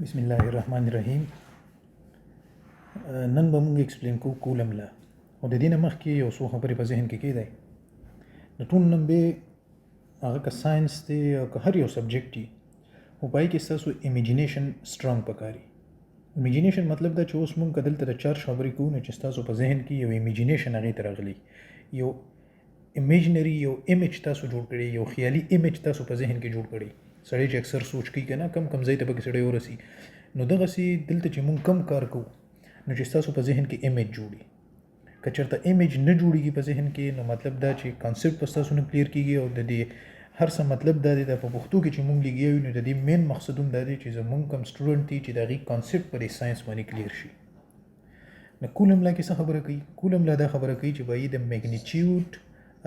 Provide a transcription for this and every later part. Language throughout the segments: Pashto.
بسم الله الرحمن الرحیم. نن به موږ ایکسپلین کوو کولم لا، او د دې نه مخکې یو څو خبرې په ذهن کې کېدای. د ټول نمبې هغه که ساينس دی او که هر یو سبجیکټ دی، خو په هغې کې ستاسو امیجینیشن سټرانګ پکاري. امیجینیشن مطلب دا چې اوس موږ که دلته د چارج خبرې کوو نو چې ستاسو په ذهن کې یو امیجینیشن هغې ته راغلی، یو امیجنري یو ایمیج تاسو جوړ کړی، یو خیالي ایمیج تاسو په ذهن کې جوړ کړی. سړی چې اکثر سوچ کوي که نه کم ځای ته پکې سړی ورسي، نو دغسې دلته چې موږ کم کار کوو نو چې ستاسو په ذهن کې ایمیج جوړي. که چېرته ایمیج نه جوړېږي په ذهن کې نو مطلب دا چې کانسیپټ په ستاسو نه کلیر کېږي، او د دې هر څه مطلب دا دی، دا په پښتو کې چې موږ لګیا یو نو د دې مین مقصد هم دا دی چې زموږ کوم سټوډنټ دي چې د هغې کانسیپټ په دې ساینس باندې کلیر شي. نو کولم لا کې څه خبره کوي؟ کولم لا دا خبره کوي چې وایي د میګنیټیوډ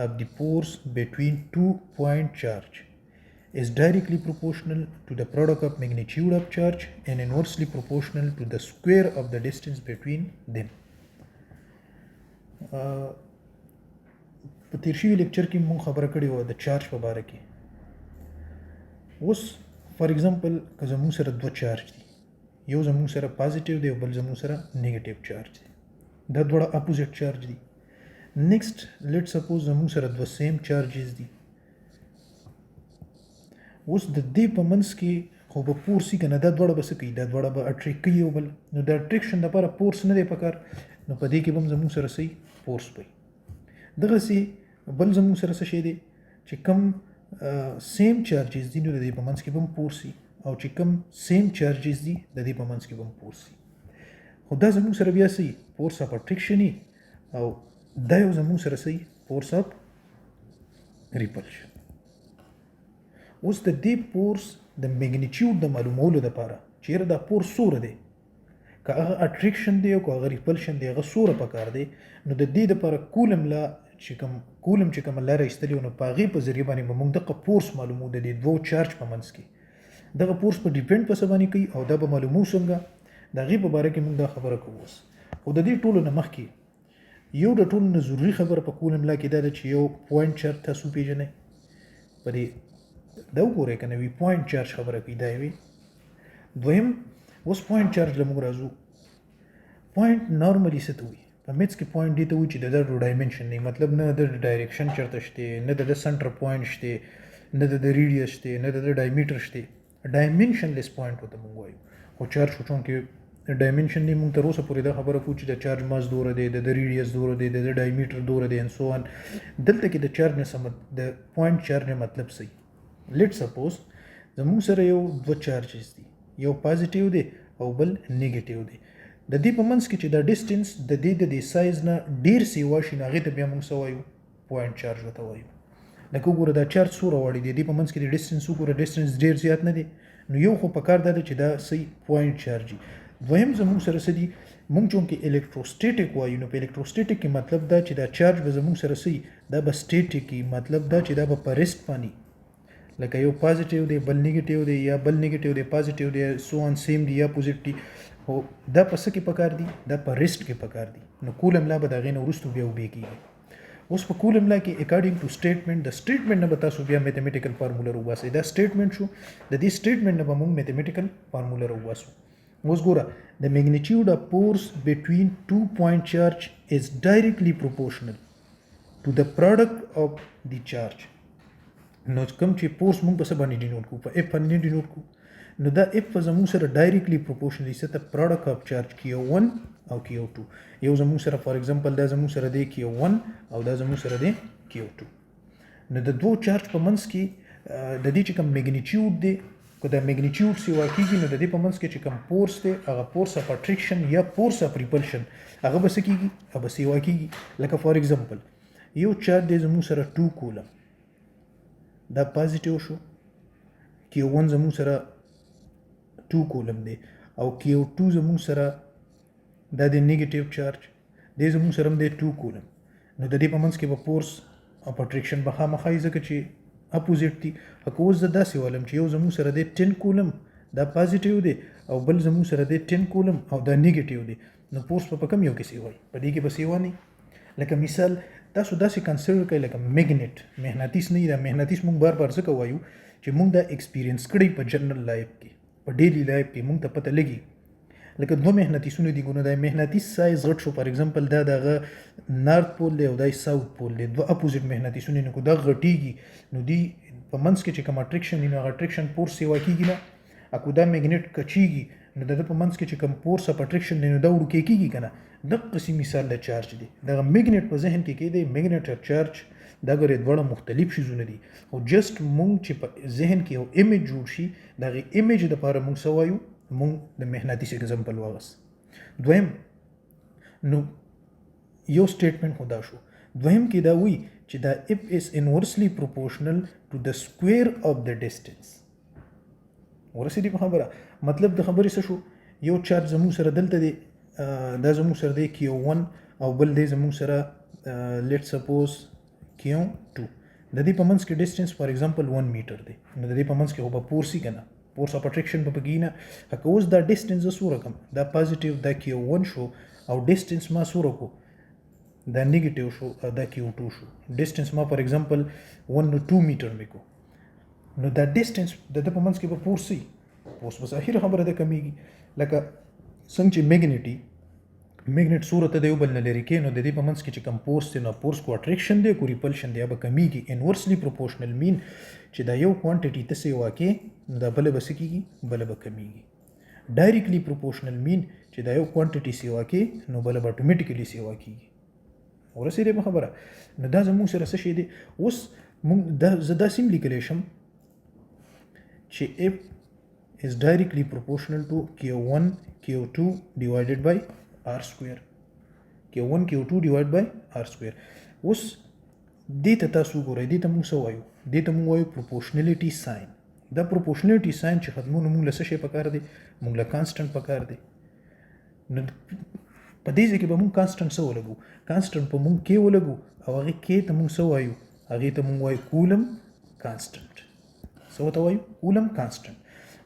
of the force between 2 point charge is directly proportional to the product of magnitude of charge and inversely proportional to the square of the distance between them. په تیر شوي لیکچر کې مونږ خبره کړې وه د چارج په باره کې. اوس فار ایگزامپل که زموږ سره دوه چارج دي، یو زموږ سره پازیټیو دی او بل زموږ سره نیګیټیو چارج دی، دا دواړه اپوزیټ چارج دي. نیکسٹ لیٹ سپوز زموږ سره دوه سیم چارجز دي. اوس د دې په منځ کې خو به فورس وي که نه، دا دواړه به څه کوي؟ دا دواړه به اټریک کوي یو بل. نو د اټریکشن دپاره فورس نه دی پکار، نو په دې کې به هم زموږ سره څه فورس وي. دغسې بل زموږ سره څه شی دی چې کم سیم چارجز دي نو د دې په منځ کې به هم فورس وي، او چې کم سیم چارجز دي د دې په منځ کې به هم فورس وي. خو دا زموږ سره بیا څه فورس اف اټریکشن وي، او دا یو زموږ سره څه فورس اف ریپلشن. اوس د دې فورس د میګنیټیوډ د معلومولو دپاره چیرې دا فورس څومره دی، که هغه اټریکشن دی او که هغه ریپلشن دی، هغه څومره پکار دی، نو د دې دپاره کولم لا چې کوم لاره ایستلي نو په هغې په ذریعه باندې به موږ دغه فورس معلومو د دې دوو چارج په منځ کې. دغه فورس په ډیپینډ په څه باندې کوي او دا به معلومو څنګه، د هغې په باره کې موږ دا خبره کوو. اوس خو د دې ټولو نه مخکې یو د ټولو نه ضروري خبره په کولم لا کې دا ده چې یو پوینټ چارج تاسو وپېژنئ. په دې دا وګورئ که نه وي پوینټ چارج خبره کوي، دا یې دویم. اوس پوینټ چارج له موږ راځو. پوینټ نارملي څه ته وایي؟ په میتس کې پوینټ دې ته وایي چې د ده ډایمنشن نه، مطلب نه د ډایرکشن چېرته شته، نه د سنټر پوینټ شته، نه د ریډیس شته، نه د ډایمیټر شته. ډایمنشن لیس پوینټ ورته موږ وایو. خو چارج خو چونکې ډایمنشن دی، موږ تر اوسه پورې دا خبره کوو چې د چارج ماس دوره دی، د ریډیس دوره دی، د ډایمیټر دوره دی، ان سو آن. دلته کې د چارج نه د پوینټ چارج نه مطلب څه؟ لیټ سپوز زموږ سره یو دوه چارجز دي، یو پازیټیو دی او بل نیګیټیو دی. د دې په منځ کې چې دا ډسټنس د دې سایز نه ډېر سیوا شي نو هغې ته بیا موږ څه وایو؟ پوینټ چارج ورته وایو. لکه وګوره دا چارج څومره واړی دی، دې په منځ کې د ډسټنس وګوره، ډسټنس ډېر زیات نه دی، نو یو خو پکار دا ده چې دا صحیح پوینټ چارج وي. دویم زموږ سره څه دي؟ موږ چونکې الکتروسټیټک وایو، نو په الکتروسټیټک کې مطلب دا چې دا چارج به زموږ سره څه دا به سټیټک وي، مطلب دا چې دا به په ریسټ باندې، لکه یو پازیټیو دی بل نیګیټیو دی، یا بل نیګیټیو دی پازیټیو دی، سو آن سیم دی یا اپوزیټ دی. خو دا په څه کې پکار دي؟ دا په ریسټ کې پکار دي. نو کولم لا به د هغې نه وروستو بیا اوبې کېږي. اوس په کولم لا کې اکارډینګ ټو سټیټمنټ، د سټیټمنټ نه به تاسو بیا میتھمیټیکل فارموله راوباسئ. دا سټیټمنټ شو، د دې سټیټمنټ نه به موږ میتھمیټیکل فارموله راوباسو. اوس ګوره د میګنیټیوډ اف فورس بټوین 2 پوینټ چارج از ډایرکټلی پروپورشنل ټو د پروډکټ اف دی چارج. نو کوم چې فورس موږ په څه باندې ډینوټ کوو؟ په اف باندې ډینوټ کوو. نو دا اف په زموږ سره ډایرکټلی پروپورشنل دی څه ته؟ پروډکټ اف چارج Q1 او Q2. یو زموږ سره فار ایگزامپل دا زموږ سره دی Q1 او دا زموږ سره دی Q2. نو د دوه چارج په منځ کې د دې چې کوم میګنیټیوډ دی، که دا میګنیټیوډ سیوا کېږي نو د دې په منځ کې چې کوم فورس دی هغه فورس اف اټریکشن یا فورس اف ریپلشن هغه به څه کېږي؟ هغه به سیوا کېږي. لکه فار ایگزامپل یو چارج دی زموږ سره 2 کولم، دا پازیټیو شو، Q1 زموږ سره 2 کولم دی، او Q2 زموږ سره دا د نیګیټیو چارج دی، زموږ سره هم دی 2 کولم. نو د دې په منځ کې به فورس اف اټریکشن به خامخا وي ځکه چې اپوزیټ دي. که اوس زه داسې والم چې یو زموږ سره دی 10 کولم، دا پازیټیو دی، او بل زموږ سره دی 10 کولم او دا نیګیټیو دی، نو فورس په کم یو کې سیوا وي؟ په دې کې به سیوا نه. لکه مثال تاسو داسې کنسیډر کړئ لکه میګنیټ، مغناطیس نه وي. دا مغناطیس موږ بار ځکه وایو چې موږ دا ایکسپیرینس کړی په جنرال لایف کې. په ډیلی لایف کې مونږ ته پته لګي لکه دوه مغناطیسونه دي ګونه د مغناطیس سایز غټ شو فار ایگزامپل دا دغه نارت پول دی او دا ساوث پول دی دوه اپوزیټ مغناطیسونه نو دا غټیږي نو دی په منځ کې چې کوم اټریکشن نو هغه اټریکشن فورس سیوا کیږي نه اكو دا میګنیټ کچیږي نو د په منځ کې چې کوم فورس اپ اټریکشن نو دا ورکه کیږي کنه د قسم مثال د چارج دی دغه میګنیټ په ذهن کې کېده میګنیټ او چارج دا غره دوه مختلف شیزونه دي او جست مونږ چې په ذهن کې یو ایمیج جوړ شي دغه ایمیج د لپاره مونږ سوایو مونږ د مغناطیس اگزامپل واغس دویم نو یو سټیټمنټ خدا شو دویم کې دا وی چې دا if is inversely proportional to the square of the distance ورسېدي په خبره مطلب د خبرې څه شو یو چارج زموږ سره دلته دی دا زموږ سره دی Q1 او بل دی زموږ سره لیټ سپوز Q2 د دې په منځ کې ډیسټنس فار ایگزامپل 1 میټر دی نو د دې په منځ کې هو په فورس کنه فورس اف اټریکشن په بګینه هکه اوس دا ډیسټنس زه سور کوم دا پازیټیو دا Q1 شو او ډیسټنس ما سور کو دا نیگیټیو شو دا Q2 شو ډیسټنس ما فار ایگزامپل 1 to 2 میټر میکو نو دا ډیسټنس د په منځ کې په فورس بس اخیره خبره ده کمیږي لکه څنګه چې میګنیټ صورت د یو بل نه لري کې نو د دې په منځ کې چې کوم فورس دی نو فورس کو اټریکشن دی کو ریپلشن دی به کمیږي انورسلی پروپورشنل مین چې دا یو کوانټیټی ته سی واکې نو دا بل به سکیږي بل به کمیږي ډایرکټلی پروپورشنل مین چې دا یو کوانټیټی سی واکې نو بل به اتوماتیکلی سی واکېږي ورسېده په خبره نو دا زموږ سره څه شي دی اوس موږ دا زه دا سیم لیکلی شم چې if is directly proportional to Q1 Q2 divided by R square Q1 Q2 divided by R square اوس دې ته تاسو ګورئ دې ته موږ څه وایو دې ته موږ وایو proportionality sign دا proportionality sign چې ختمونه موږ له څه شی پکار دی موږ له کانسټنټ پکار دی نو په دې ځکه به موږ کانسټنټ څه ولګو کانسټنټ په موږ کې ولګو او هغه کې ته موږ څه وایو هغه ته موږ وایو کولم کانسټنټ څه ته وایو کولم کانسټنټ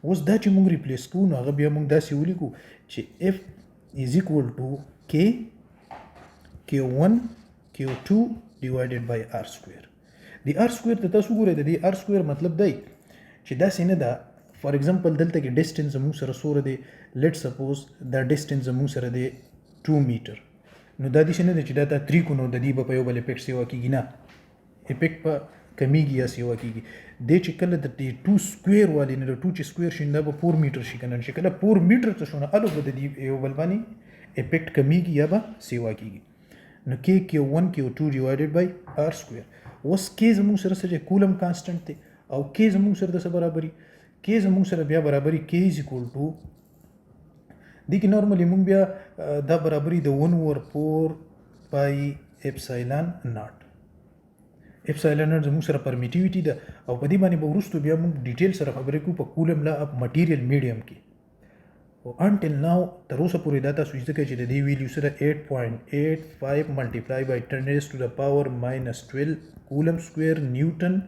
اوس دا چې موږ ریپلیس کوو نو هغه بیا موږ داسې ولیکو چې F is equal to K Q1 Q2 divided by R square د R square ته تاسو ګورئ د دې R square مطلب دی چې داسې نه ده فار ایگزامپل دلته کې ډیسټنس زموږ سره سوره دی لیټ سپوز دا ډیسټنس زموږ سره دی 2 میټر نو دا داسې نه ده چې دا تا 3 کو نو د دې په یو بل افیکټ سیوا کیږي نه افیکټ په کمیږي یا سیوا کیږي د چې کله د 2 سکوير والی نه د 2 چې سکوير شینده به 4 میټر شي کنه چې کله 4 میټر ته شونه الو به د دې یو بل باندې افیکټ کمیږي یا به سیوا کیږي نو کې Q1 Q2 divided by R square اوس کې زموږ سره څه کولم کانسټنټ دی او کې زموږ سره د څه برابرۍ کې زموږ سره بیا برابرۍ K is equal to دي کې نورمالي مونږ بیا دا برابرۍ د 1/4 پای اپسایلن ناٹ اپسایلن ناٹ زموږ سره پرمیټیویټي ده او په دې باندې به وروسته بیا مونږ ډیټیل سره خبرې کوو په کولم لا اپ مټیریل میډیم کې او انټل ناو تر اوسه پورې دا تاسو ځکه چې د دې ویلیو سره 8.85 ملټیپلای بای 10 raised to the power -12 کولم سکوير نیوټن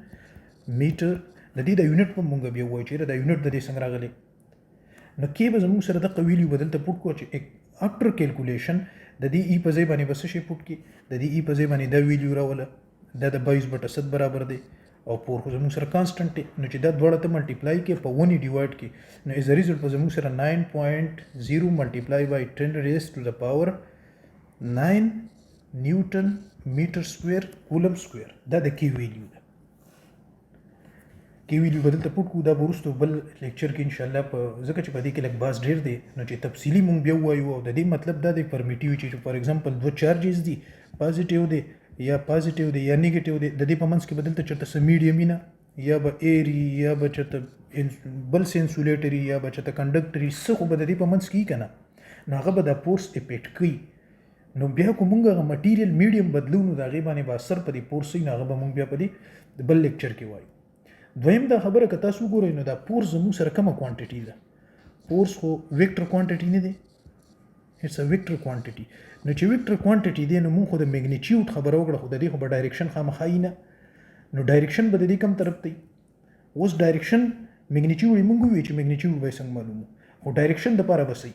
میټر د دې د یونټ په مونږ بیا وایو چې دا یونټ د دې څنګه راغلی نو کې به زموږ سره د قویلیو بدل ته پټ کو چې افټر کیلکولیشن د دې ای په ځای باندې بس شي پټ کی د دې ای په ځای باندې دا ویلیو راوله دا د 22/7 برابر دی او پور خو زموږ سره کانسټنټ دی نو چې دا دواړه ته ملټیپلای کې په 1 ډیوایډ کې نو ایز ا ریزلټ په زموږ سره 9.0 ملټیپلای بای 10 raised to the power 9 نیوټن میټر سکوير کولم سکوير دا د کی ویلیو ده کی ویلیو بدل ته پټ کو دا ورستو بل لیکچر کې ان شاء الله په ځکه چې په دې کې لږ باس ډیر دی نو چې تفصیلی مونږ بیا وایو او د دې مطلب دا دی پرمیټیویټي چې فار ایگزامپل دوه چارجز دي پازیټیو دی یا پازیټیو دی یا نیگیټیو دی د دې په منځ کې بدل ته چرته سم میډیم نه یا به ایری یا به چرته بل سینسولیټری یا به چرته کنډکټری څه خو به د دې په منځ کې کنه نو هغه به د فورس افیکټ کوي نو بیا کوم موږ مټیریل میډیم بدلو نو دا غي باندې به اثر په دې فورس نه هغه به موږ بیا په دې بل لیکچر کې وایو دویم دا خبره که تاسو ګورئ نو دا فورس زموږ سره کومه کوانټیټي ده فورس خو ویکټر کوانټیټي نه دی اټس ا ویکټر کوانټیټي نو چې ویکټر کوانټیټي دی نو موږ خو د میګنیټیوډ خبره وکړه خو د دې خو به ډایرکشن خامخا نه نو ډایرکشن به د دې کوم طرف دی اوس ډایرکشن میګنیټیوډ موږ وی چې میګنیټیوډ به څنګه معلومو خو ډایرکشن د پاره بسې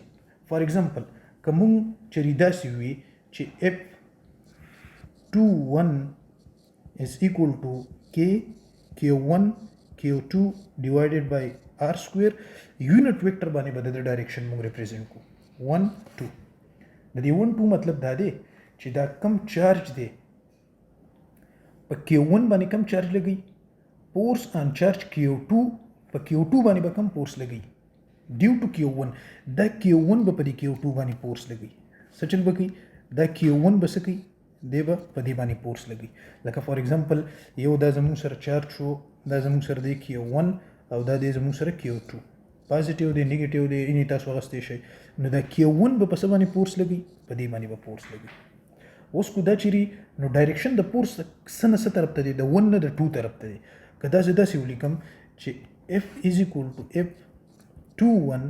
فار ایگزامپل کوم چې داسې وي چې F21 is equal to K Q1 Q2 divided by R square یونټ ویکټر باندې به د ډایرکشن موږ ریپرزینټ کو 1 2 د دې 1 2 مطلب دا دی چې دا کم چارج دی په Q1 باندې کم چارج لګي فورس آن چارج Q2 په Q2 باندې به کم فورس لګي ډیو ټو Q1 دا Q1 به په دې Q2 باندې فورس لګي سچل بکی دا Q1 به سکی دی به په دې باندې فورس لګي لکه فار ایگزامپل یو دا زموږ سره چارج شو دا زموږ سره دی Q1 او دا دی زموږ سره Q2 پازیټیو دی نیگیټیو دی اني تاسو غستې شي نو دا Q1 به په څه باندې فورس لګي په دې باندې به فورس لګي اوس کو دا چیرې نو ډایرکشن د فورس څه طرف ته دی د 1 نه د 2 طرف ته دی که داسې ولیکم چې F is equal to F21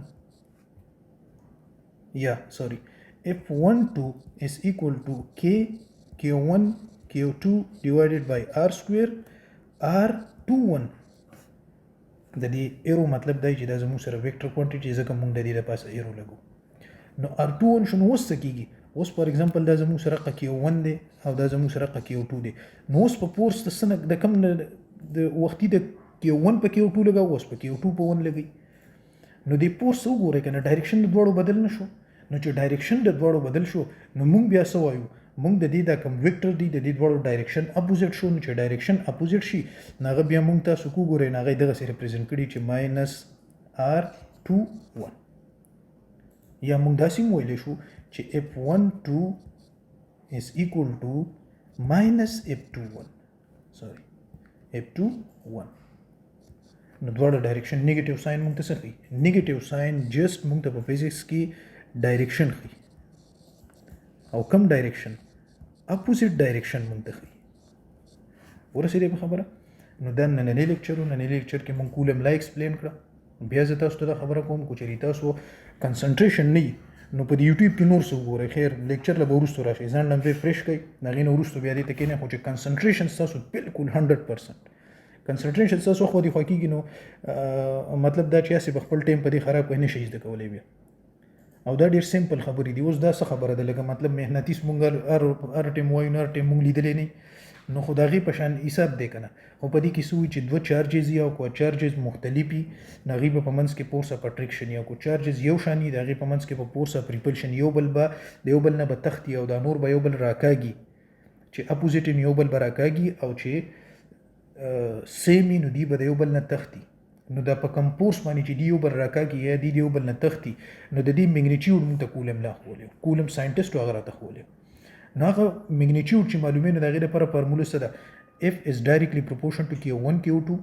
F12 is equal to Q1 Q2 divided by R square R21 د دې ایرو مطلب دی چې دا زموږ سره ویکټر کوانټیټي ځکه موږ د دې د پاسه ایرو لګو نو R21 شنو اوس څه کیږي اوس فار ایگزامپل دا زموږ سره Q1 دی او دا زموږ سره Q2 دی نو اوس په فورس د سنه د کم د وختي د Q1 په Q2 لګاو اوس په Q2 په 1 لګي نو د فورس وګورئ کنه ډایرکشن د دواړو بدل نشو نو چې ډایرکشن د دواړو بدل شو نو موږ بیا څه وایو موږ د دې دا کوم ویکټر دی د دې دواړو ډایرکشن اپوزیټ شو نو چې ډایرکشن اپوزیټ شي ناغه بیا موږ تاسو وګورئ ناغه دغه سره ریپرزینټ کړي چې -R21 یا موږ داسې ویلی شو چې F12 is equal to -F21 F21 نو دواړه ډایرکشن نیگیټیو ساين موږ ته څه ښیي نیگیټیو ساين جست موږ ته په فزکس کې ډایرکشن ښیي او کم ډایرکشن اپوزیټ ډایرکشن موږ ته ښیي ورسېدې په خبره نو دا نننی لیکچر کې موږ کولم لا ایکسپلین کړه بیا زه تاسو ته دا خبره کوم کو چې تاسو کنسنټریشن نه نو په یوټیوب کې نور څه وګورئ خیر لیکچر له وروسته راشي ځان لمبه فرش کړئ هغې نه وروسته بیا دې ته کښېنئ خو چې کنسنټریشن ستاسو بالکل 100% کنسنټریشن ستاسو خو دې خوا کېږي نو مطلب دا چې هسې به خپل ټایم په دې خراب کړئ نه شئ زده کولی بیا او دا ډېر سمپل خبرې دي اوس دا څه خبره ده لکه مطلب محنتیس مونږ هر ټایم وایو نو هر ټایم مونږ لیدلی نه نو خو د هغې په شان حساب دی که نه خو په دې کې څه وي چې دوه چارجز یا کو چارجز مختلف وي د هغې به په منځ کې فورس اف اټریکشن یا کو چارجز یو شان وي د هغې په منځ کې به فورس اف ریپلشن یو بل به د یو بل نه به تښتي او دا نور به یو بل راکاږي چې اپوزیټ یو بل به راکاږي او چې سیم نو دی به د یو بل نه تښتي نو دا په کم فورس باندې چې دی یو بل راکاږي یا دی یو بل نه تښتي نو د دې میګنیټیوډ موږ ته کولم لا ښوولی کولم ساینټسټ هغه راته ښوولی نو هغه میګنیټیوډ چې معلوموي نو د هغې دپاره فارموله څه ده F is directly proportional to Q1 Q2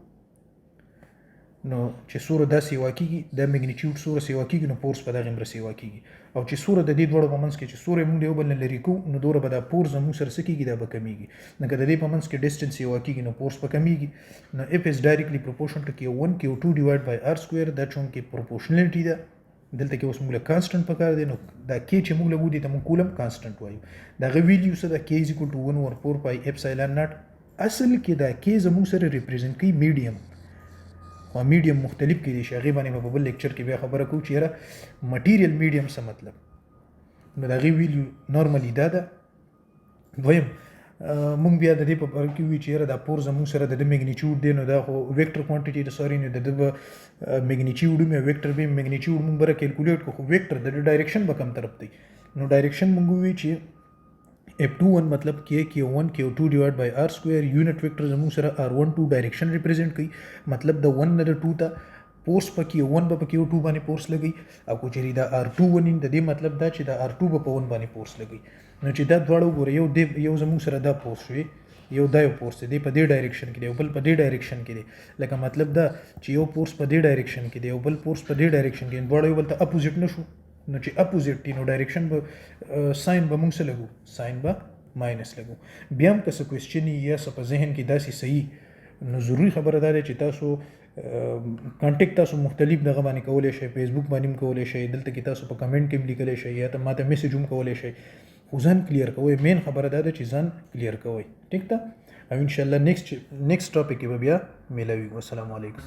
نو چې سوره دا سیوا کېږي دا میګنیټیوډ سوره سیوا کېږي نو فورس په دغې مره سیوا کېږي او چې سوره د دې دواړو په منځ کې چې سوره موږ د یو بل نه لرې کوو نو دومره به دا فورس زموږ سره څه کېږي دا به کمیږي لکه د دې په منځ کې ډسټنس سیوا کېږي نو فورس به کمیږي نو F is directly proportional to Q1 Q2 divided by R square دا چونکې پروپورشنلټي ده دلته کې اوس موږ له کانسټنټ پکار دی نو دا کې چې موږ لګو دي ته موږ کولم کانسټنټ وایو د هغه ویلیو څه ده K is equal to 1/4 pi epsilon naught اصل کې دا کې زموږ سره ریپرزینټ کوي میډیم او میډیم مختلف کې دي چې هغې باندې په بل لیکچر کې بیا خبره کوو چې یاره مټیریل میډیم څه مطلب نو د هغې ویلیو نارملي دا ده دویم مونږ بیا د دې په باره کې وي چې یاره دا فورس زموږ سره د ده میګنیچیوډ دی نو دا خو ویکټر کوانټیټي د ساري نو د ده به میګنیچیوډ وي ویکټر به میګنیچیوډ مونږ به کیلکولیټ کړو خو ویکټر د ډایرکشن به کم طرف دی نو ډایرکشن مونږ ووي چې F21 مطلب Q1 Q2 divided by R square یونټ ویکټر زموږ سره R12 ډایرکشن ریپرزینټ کوي مطلب د 1 نه د 2 ته فورس په Q1 به په Q2 باندې فورس لګي او کو چېرې دا R21 د دې مطلب دا چې دا R2 به په 1 باندې فورس لګي نو چې دا دواړه وګورئ یو زموږ سره دا فورس وي یو دا یو فورس دی په دې ډایرکشن کې دی یو بل په دې ډایرکشن کې دی لکه مطلب دا چې یو فورس په دې ډایرکشن کې دی یو بل فورس په دې ډایرکشن کې دواړه یو بل ته اپوزیټ نشو نو چې اپوزیټ دي نو ډایرکشن به ساين به موږ څه لګو ساين به ماینس لګو بیا هم که څه کوېسچن یا څه په ذهن کې داسې صحیح نو ضروري خبره دا ده چې تاسو کانټیکټ تاسو مختلف دغه باندې کولی شئ فیسبوک باندې هم کولی شئ دلته کې تاسو په کمنټ کې هم لیکلی شئ یا ته ماته میسیج هم کولی شئ خو ځان کلیر کوئ مین خبره دا ده چې ځان کلیر کوئ ټیک ده او انشاءالله نیکسټ ټاپک کې به بیا میلاوي والسلام علیکم